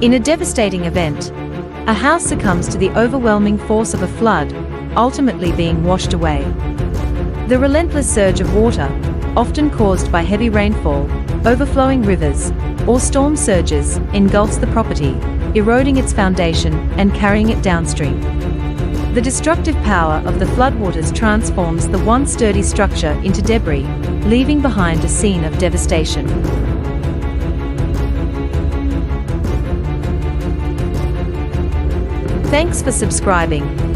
In a devastating event, a house succumbs to the overwhelming force of a flood, ultimately being washed away. The relentless surge of water, often caused by heavy rainfall, overflowing rivers, or storm surges, engulfs the property, eroding its foundation and carrying it downstream. The destructive power of the floodwaters transforms the once sturdy structure into debris, leaving behind a scene of devastation. Thanks for subscribing.